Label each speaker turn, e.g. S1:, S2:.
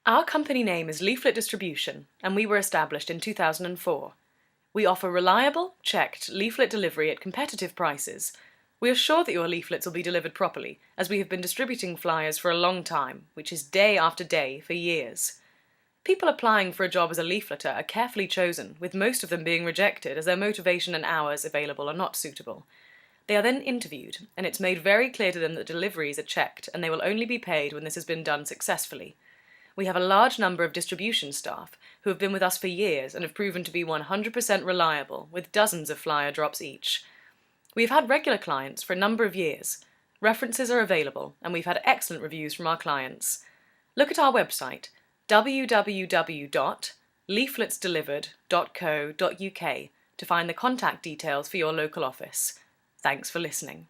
S1: Our company name is Leaflet Distribution, and we were established in 2004. We offer reliable, checked leaflet delivery at competitive prices. We are sure that your leaflets will be delivered properly, as we have been distributing flyers for a long time, which is day after day for years. People applying for a job as a leafleter are carefully chosen, with most of them being rejected as their motivation and hours available are not suitable. They are then interviewed, and it's made very clear to them that deliveries are checked and they will only be paid when this has been done successfully. We have a large number of distribution staff who have been with us for years and have proven to be 100% reliable, with dozens of flyer drops each. We have had regular clients for a number of years. References are available, and we've had excellent reviews from our clients. Look at our website, www.leafletsdelivered.co.uk, to find the contact details for your local office. Thanks for listening.